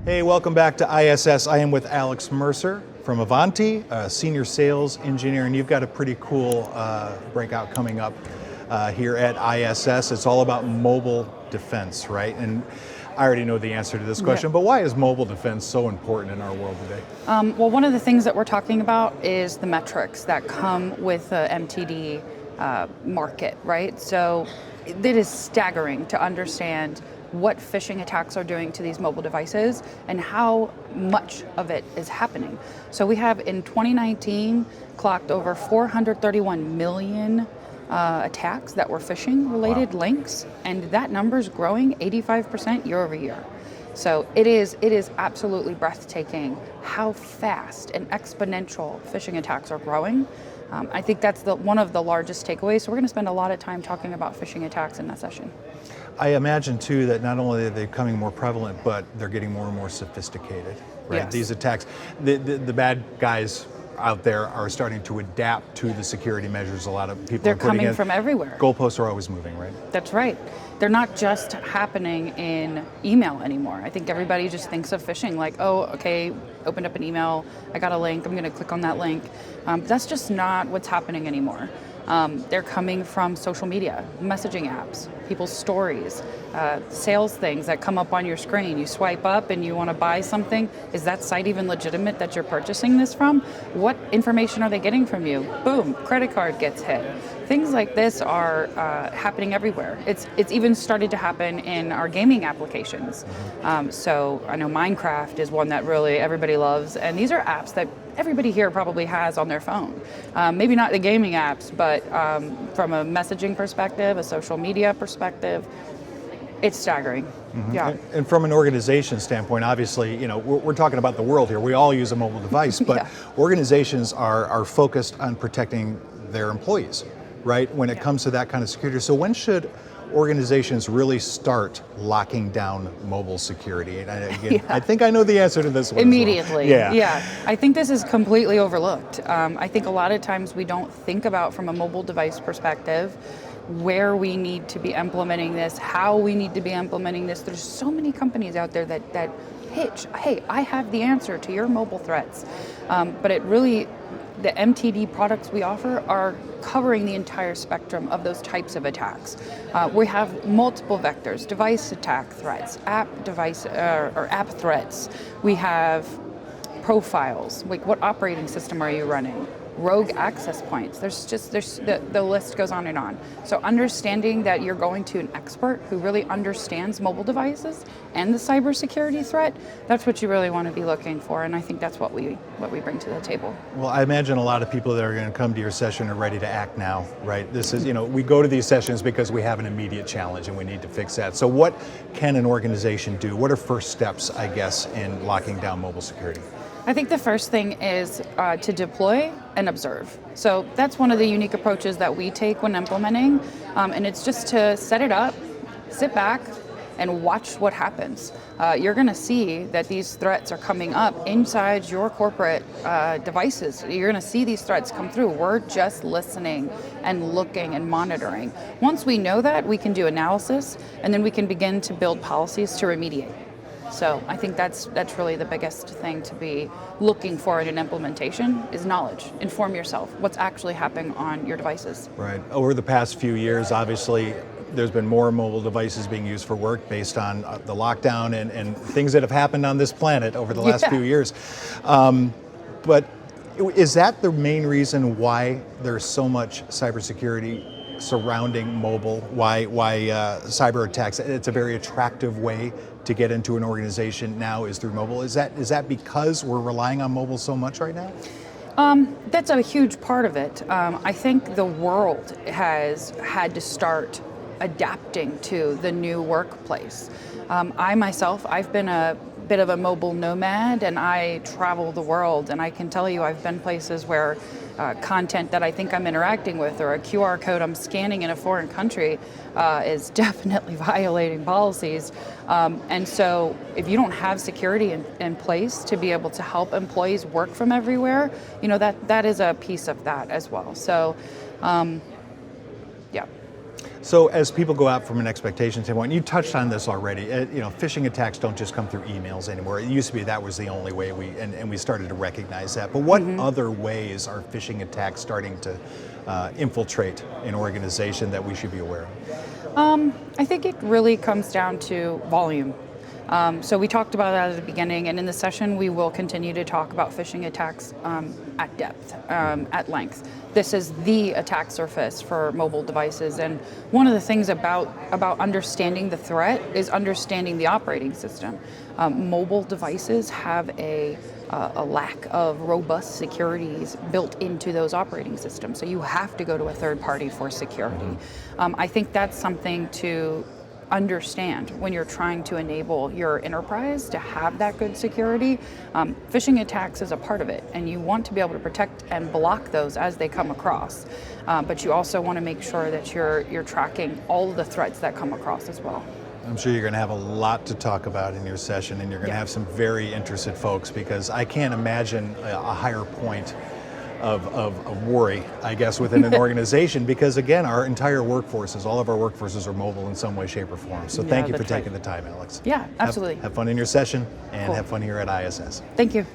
Hey, welcome back to ISS. I am with Alex Mercer from Ivanti, a senior sales engineer, and you've got a pretty cool breakout coming up here at ISS. It's all about mobile defense, right? And I already know the answer to this question, but why is mobile defense so important in our world today? Well, one of the things that we're talking about is the metrics that come with the MTD market, right? So it is staggering to understand what phishing attacks are doing to these mobile devices and how much of it is happening. So we have in 2019 clocked over 431 million attacks that were phishing related links, and that number is growing 85% year over year. So it is absolutely breathtaking how fast and exponential phishing attacks are growing. I think that's one of the largest takeaways. So we're going to spend a lot of time talking about phishing attacks in that session. I imagine too that not only are they becoming more prevalent, but they're getting more and more sophisticated, right? Yes. These attacks, the bad guys out there are starting to adapt to the security measures. A lot of people They're are putting coming in. from everywhere. Goalposts are always moving, right? That's right. They're not just happening in email anymore. I think everybody just thinks of phishing like, oh, okay, opened up an email, I got a link, I'm going to click on that link. That's just not what's happening anymore. They're coming from social media, messaging apps, people's stories, sales things that come up on your screen. You swipe up and you want to buy something. Is that site even legitimate that you're purchasing this from? What information are they getting from you? Boom, credit card gets hit. Things like this are happening everywhere. It's even started to happen in our gaming applications. So I know Minecraft is one that really everybody loves, and these are apps that everybody here probably has on their phone. Maybe not the gaming apps, but from a messaging perspective, a social media perspective, it's staggering. Yeah. And from an organization standpoint, obviously, you know, we're talking about the world here. We all use a mobile device, but organizations are focused on protecting their employees, right? When it comes to that kind of security. So when should organizations really start locking down mobile security? And again, I think I know the answer to this one. Immediately. As well. Yeah. I think this is completely overlooked. I think a lot of times we don't think about from a mobile device perspective where we need to be implementing this, how we need to be implementing this. There's so many companies out there that pitch, hey, I have the answer to your mobile threats. But it really, the MTD products we offer are covering the entire spectrum of those types of attacks. We have multiple vectors, device attack threats, app threats. We have profiles, like what operating system are you running? Rogue access points. The list goes on and on. So understanding that you're going to an expert who really understands mobile devices and the cybersecurity threat, that's what you really want to be looking for, and I think that's what we bring to the table. Well, I imagine a lot of people that are going to come to your session are ready to act now, right? This is, you know, we go to these sessions because we have an immediate challenge and we need to fix that. So what can an organization do? What are first steps, I guess, in locking down mobile security? I think the first thing is to deploy and observe. So that's one of the unique approaches that we take when implementing, and it's just to set it up, sit back, and watch what happens. You're going to see that these threats are coming up inside your corporate devices. You're going to see these threats come through. We're just listening and looking and monitoring. Once we know that, we can do analysis, and then we can begin to build policies to remediate. So I think that's really the biggest thing to be looking for in an implementation is knowledge. Inform yourself what's actually happening on your devices. Right. Over the past few years, obviously, there's been more mobile devices being used for work based on the lockdown and things that have happened on this planet over the last few years. But is that the main reason why there's so much cybersecurity surrounding mobile? Why cyber attacks? It's a very attractive way to get into an organization now is through mobile. Is that because we're relying on mobile so much right now? That's a huge part of it. I think the world has had to start adapting to the new workplace. I've been a bit of a mobile nomad, and I travel the world, and I can tell you I've been places where content that I think I'm interacting with or a QR code I'm scanning in a foreign country is definitely violating policies. And so if you don't have security in place to be able to help employees work from everywhere, you know, that is a piece of that as well. So, yeah. So as people go out from an expectation standpoint, you touched on this already. Phishing attacks don't just come through emails anymore. It used to be that was the only way and we started to recognize that. But what other ways are phishing attacks starting to infiltrate an organization that we should be aware of? I think it really comes down to volume. So we talked about that at the beginning, and in the session we will continue to talk about phishing attacks at depth, at length. This is the attack surface for mobile devices, and one of the things about understanding the threat is understanding the operating system. Mobile devices have a lack of robust securities built into those operating systems, so you have to go to a third party for security. I think that's something to understand when you're trying to enable your enterprise to have that good security. Phishing attacks is a part of it, and you want to be able to protect and block those as they come across. But you also want to make sure that you're tracking all of the threats that come across as well. I'm sure you're going to have a lot to talk about in your session, and you're going to have some very interested folks, because I can't imagine a higher point of worry, I guess, within an organization, because again, all of our workforces are mobile in some way, shape, or form. So thank you for taking the time, Alex. Yeah, absolutely. Have fun in your session, and Cool. have fun here at ISS. Thank you.